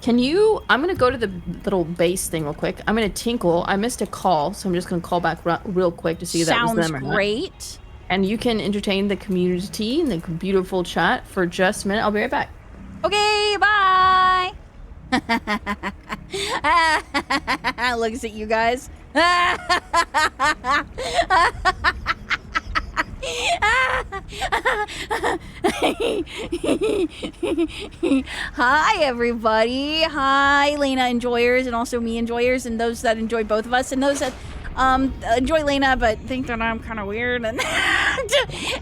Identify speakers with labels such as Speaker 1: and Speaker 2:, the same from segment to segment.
Speaker 1: Can you? I'm gonna go to the little base thing real quick. I'm gonna tinkle. I missed a call, so I'm just gonna call back real quick to see if that was them or not.
Speaker 2: Great.
Speaker 1: And you can entertain the community in the beautiful chat for just a minute. I'll be right back.
Speaker 2: Okay, bye. Looks at you guys. Hi, everybody. Hi, Layna enjoyers, and also me enjoyers, and those that enjoy both of us, and those that enjoy Layna but think that I'm kind of weird.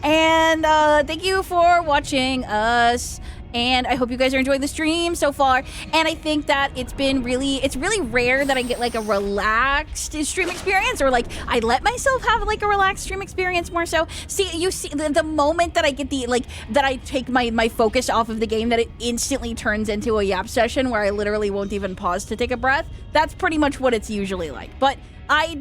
Speaker 2: And thank you for watching us. And I hope you guys are enjoying the stream so far. And I think that it's really rare that I get like a relaxed stream experience, or like I let myself have like a relaxed stream experience more so. See, you see the moment that I get that I take my focus off of the game, that it instantly turns into a yap session where I literally won't even pause to take a breath. That's pretty much what it's usually like. But I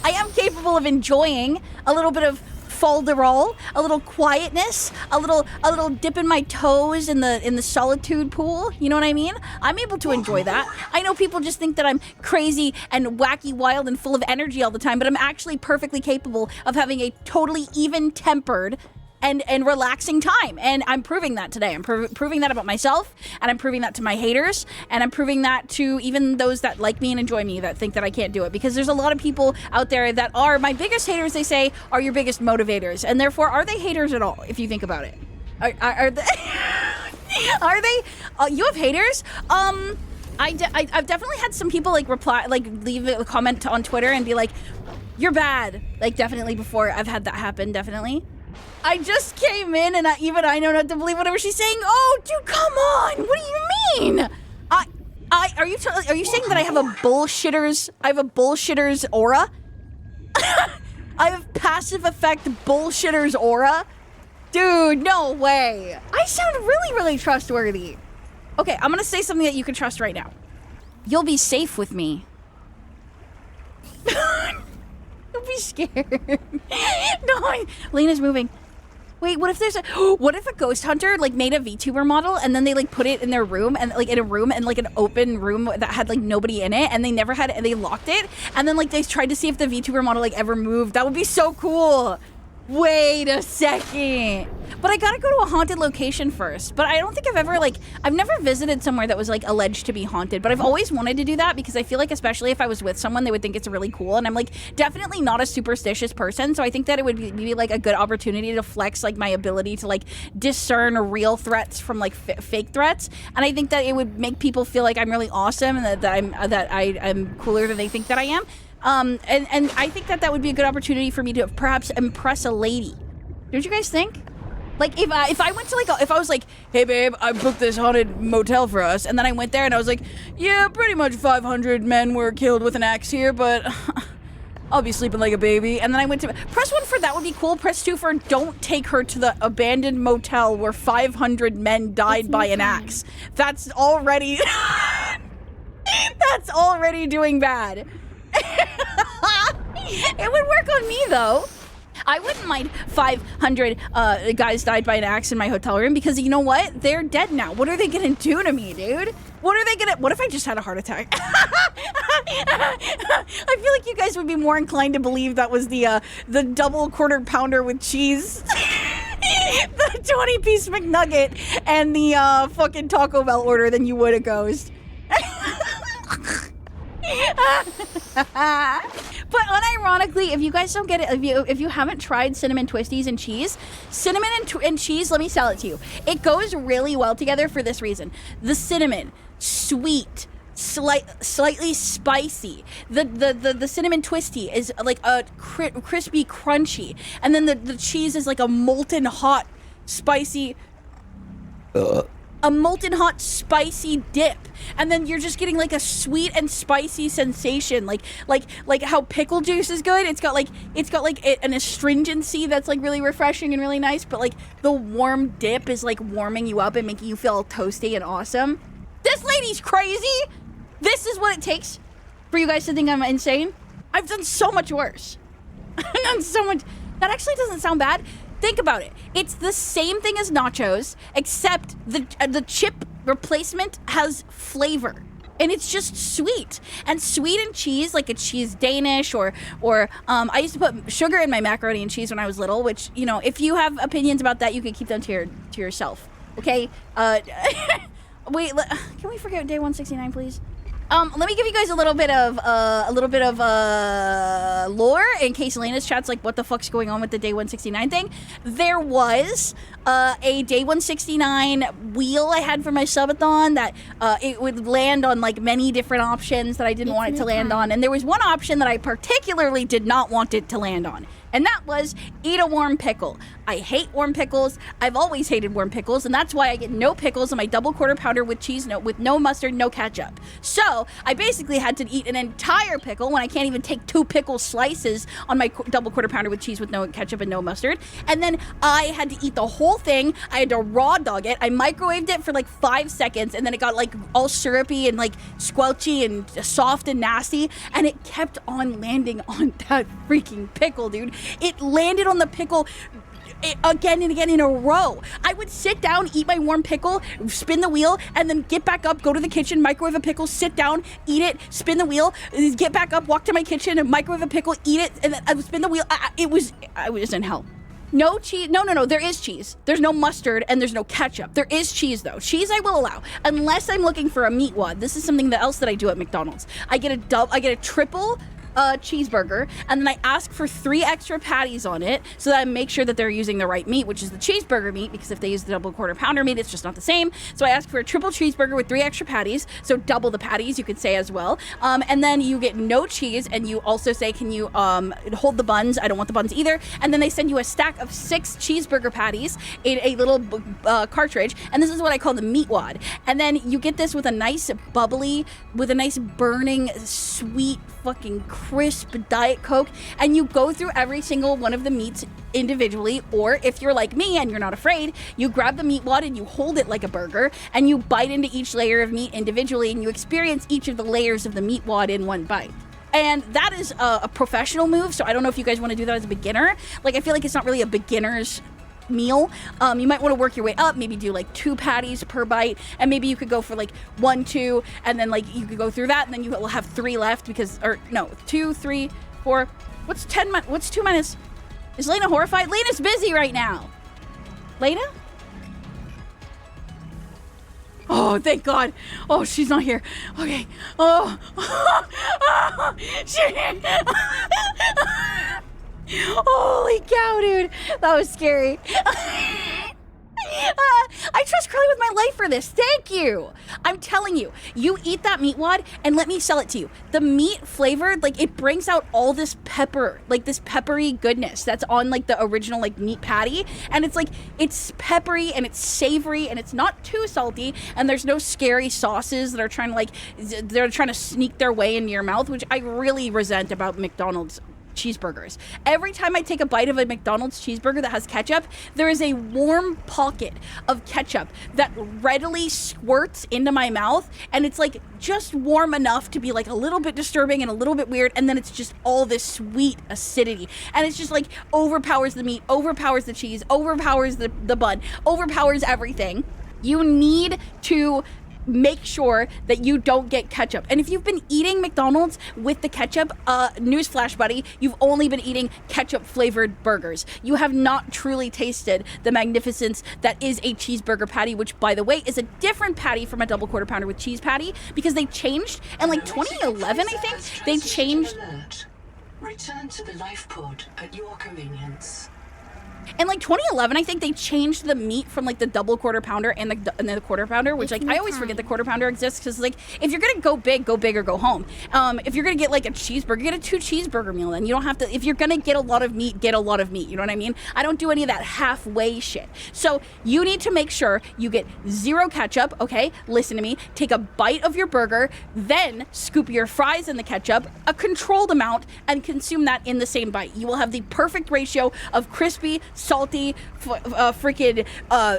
Speaker 2: am capable of enjoying a little bit of folderol, a little quietness, a little dipping my toes in the solitude pool. You know what I mean? I'm able to enjoy that. I know people just think that I'm crazy and wacky, wild, and full of energy all the time, but I'm actually perfectly capable of having a totally even-tempered and relaxing time. And I'm proving that today. I'm proving that about myself, and I'm proving that to my haters, and I'm proving that to even those that like me and enjoy me that think that I can't do it. Because there's a lot of people out there that are my biggest haters, they say, are your biggest motivators. And therefore, are they haters at all, if you think about it? Are they? Are they? You have haters? I've definitely had some people like reply, like leave a comment on Twitter and be like, you're bad. Like, definitely before I've had that happen, definitely. I just came in and I know not to believe whatever she's saying. Oh, dude, come on. What do you mean? Are you saying that I have a bullshitter's aura? I have passive effect bullshitter's aura? Dude, no way. I sound really, really trustworthy. Okay, I'm gonna say something that you can trust right now. You'll be safe with me. Don't be scared. No, Layna's moving. Wait, what if a ghost hunter like made a VTuber model and then they like put it in their room and like in a room and like an open room that had like nobody in it, and they never had it and they locked it, and then like they tried to see if the VTuber model like ever moved. That would be so cool. Wait a second. But I gotta go to a haunted location first. But I don't think I've never visited somewhere that was like alleged to be haunted, but I've always wanted to do that because I feel like, especially if I was with someone, they would think it's really cool. And I'm like definitely not a superstitious person. So I think that it would be like a good opportunity to flex like my ability to like discern real threats from like fake threats. And I think that it would make people feel like I'm really awesome and that I'm cooler than they think that I am. And I think that would be a good opportunity for me to perhaps impress a lady. Don't you guys think? Like, if I went to like, if I was like, hey babe, I booked this haunted motel for us, and then I went there and I was like, yeah, pretty much 500 men were killed with an axe here, but I'll be sleeping like a baby. And then I went to, press 1 for that would be cool, press 2 for don't take her to the abandoned motel where 500 men died by an axe. That's already, that's already doing bad. It would work on me though. I wouldn't mind 500 guys died by an axe in my hotel room, because you know what? They're dead now. What are they gonna do to me, dude? What if I just had a heart attack? I feel like you guys would be more inclined to believe that was the double quarter pounder with cheese. The 20-piece McNugget and the fucking Taco Bell order than you would a ghost. But unironically, if you guys don't get it, if you haven't tried cinnamon twisties and cheese, cinnamon and cheese, let me sell it to you. It goes really well together for this reason. The cinnamon, sweet, slightly spicy. The cinnamon twisty is like a crispy, crunchy, and then the cheese is like a molten hot, spicy. A molten hot spicy dip, and then you're just getting like a sweet and spicy sensation, like how pickle juice is good. It's got like an astringency that's like really refreshing and really nice, but like the warm dip is like warming you up and making you feel toasty and awesome. This lady's crazy. This is what it takes for you guys to think I'm insane. I've done so much worse. I've done so much. That actually doesn't sound bad. Think about it. It's the same thing as nachos, except the chip replacement has flavor. And it's just sweet. And sweet and cheese, like a cheese Danish or I used to put sugar in my macaroni and cheese when I was little, which, you know, if you have opinions about that, you can keep them to yourself. Okay? Wait, can we forget day 169, please? Let me give you guys a little bit of lore in case Layna's chat's like, what the fuck's going on with the day 169 thing? There was a day 169 wheel I had for my subathon that it would land on like many different options that I didn't want it to land on, and there was one option that I particularly did not want it to land on. And that was eat a warm pickle. I hate warm pickles. I've always hated warm pickles, and that's why I get no pickles on my double quarter pounder with cheese, with no mustard, no ketchup. So I basically had to eat an entire pickle when I can't even take 2 pickle slices on my double quarter pounder with cheese with no ketchup and no mustard. And then I had to eat the whole thing. I had to raw dog it. I microwaved it for like 5 seconds, and then it got like all syrupy and like squelchy and soft and nasty, and it kept on landing on that freaking pickle, dude. It landed on the pickle again and again in a row. I would sit down, eat my warm pickle, spin the wheel, and then get back up, go to the kitchen, microwave a pickle, sit down, eat it, spin the wheel, get back up, walk to my kitchen, and microwave a pickle, eat it, and then I would spin the wheel. I was in hell. No cheese. No. There is cheese. There's no mustard and there's no ketchup. There is cheese though. Cheese I will allow, unless I'm looking for a meat wad. This is something else that I do at McDonald's. I get a triple cheeseburger, and then I ask for 3 extra patties on it so that I make sure that they're using the right meat, which is the cheeseburger meat, because if they use the double quarter pounder meat, it's just not the same. So I ask for a triple cheeseburger with 3 extra patties, so double the patties, you could say as well. And then you get no cheese, and you also say, can you hold the buns? I don't want the buns either. And then they send you a stack of 6 cheeseburger patties in a little cartridge, and this is what I call the meat wad. And then you get this with a nice bubbly, with a nice burning, sweet, fucking crisp Diet Coke, and you go through every single one of the meats individually, or if you're like me and you're not afraid, you grab the meat wad and you hold it like a burger, and you bite into each layer of meat individually, and you experience each of the layers of the meat wad in one bite. And that is a professional move, so I don't know if you guys want to do that as a beginner. Like, I feel like it's not really a beginner's meal. You might want to work your way up, maybe do like 2 patties per bite, and maybe you could go for like 1, 2, and then like you could go through that, and then you will have 3 left, because, or no, 2, 3, 4, what's 2 minus? Is Layna horrified? Layna's busy right now. Layna? Oh, thank God. Oh, she's not here. Okay. Oh. Holy cow, dude. That was scary. I trust Crelly with my life for this. Thank you. I'm telling you, you eat that meat wad and let me sell it to you. The meat flavored, like, it brings out all this pepper, like this peppery goodness that's on like the original like meat patty. And it's like, it's peppery and it's savory and it's not too salty. And there's no scary sauces that are trying to sneak their way into your mouth, which I really resent about McDonald's cheeseburgers. Every time I take a bite of a McDonald's cheeseburger that has ketchup, there is a warm pocket of ketchup that readily squirts into my mouth, and it's like just warm enough to be like a little bit disturbing and a little bit weird, and then it's just all this sweet acidity, and it's just like overpowers the meat, overpowers the cheese, overpowers the bun, overpowers everything. You need to make sure that you don't get ketchup. And if you've been eating McDonald's with the ketchup, newsflash, buddy, you've only been eating ketchup flavored burgers. You have not truly tasted the magnificence that is a cheeseburger patty, which, by the way, is a different patty from a double quarter pounder with cheese patty, because they changed in like 2011, I think. They changed.
Speaker 3: Return to the life pod at your convenience.
Speaker 2: In like 2011, I think they changed the meat from like the double quarter pounder and the quarter pounder, which like I always forget the quarter pounder exists, because like if you're gonna go big or go home. If you're gonna get like a cheeseburger, get a 2 cheeseburger meal. Then you don't have to. If you're gonna get a lot of meat, get a lot of meat. You know what I mean? I don't do any of that halfway shit. So you need to make sure you get 0 ketchup. Okay, listen to me. Take a bite of your burger, then scoop your fries in the ketchup, a controlled amount, and consume that in the same bite. You will have the perfect ratio of crispy, salty, freaking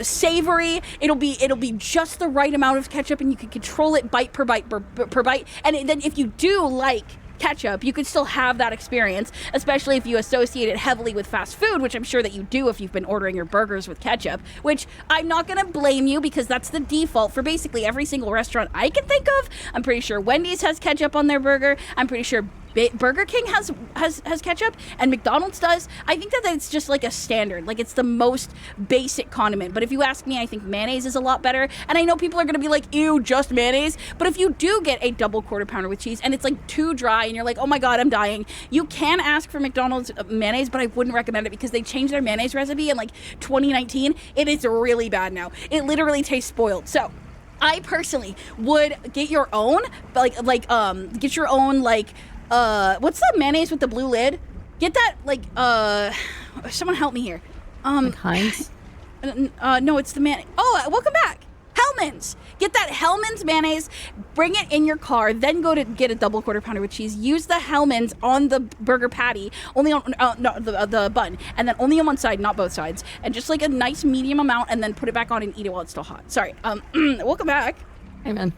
Speaker 2: savory. It'll be just the right amount of ketchup, and you can control it bite per bite per bite. And then if you do like ketchup, you could still have that experience, especially if you associate it heavily with fast food, which I'm sure that you do if you've been ordering your burgers with ketchup, which I'm not going to blame you because that's the default for basically every single restaurant I can think of. I'm pretty sure Wendy's has ketchup on their burger. I'm pretty sure Burger King has ketchup, and McDonald's does. I think that it's just like a standard, like it's the most basic condiment. But if you ask me, I think mayonnaise is a lot better. And I know people are gonna be like, ew, just mayonnaise. But if you do get a double quarter pounder with cheese and it's like too dry and you're like, oh my god, I'm dying, you can ask for McDonald's mayonnaise, but I wouldn't recommend it because they changed their mayonnaise recipe in like 2019. It is really bad now. It literally tastes spoiled. So I personally would get your own, get your own what's the mayonnaise with the blue lid? Get that, someone help me here.
Speaker 1: Like Heinz?
Speaker 2: No, it's the mayonnaise. Oh, welcome back. Hellman's. Get that Hellman's mayonnaise, bring it in your car, then go to get a double quarter pounder with cheese. Use the Hellman's on the burger patty, only on, the bun, and then only on one side, not both sides. And just like a nice medium amount, and then put it back on and eat it while it's still hot. Sorry. Welcome back.
Speaker 1: Hey, man.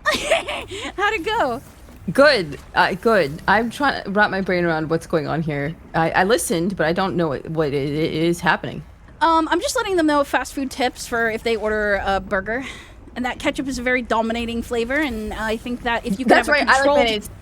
Speaker 2: How'd it go?
Speaker 1: Good. Good. I'm trying to wrap my brain around what's going on here. I listened, but I don't know what is happening.
Speaker 2: I'm just letting them know fast food tips for if they order a burger. And that ketchup is a very dominating flavor, and I think that if you can
Speaker 1: That's
Speaker 2: have a
Speaker 1: right. I like
Speaker 2: controlled...
Speaker 1: mayonnaise.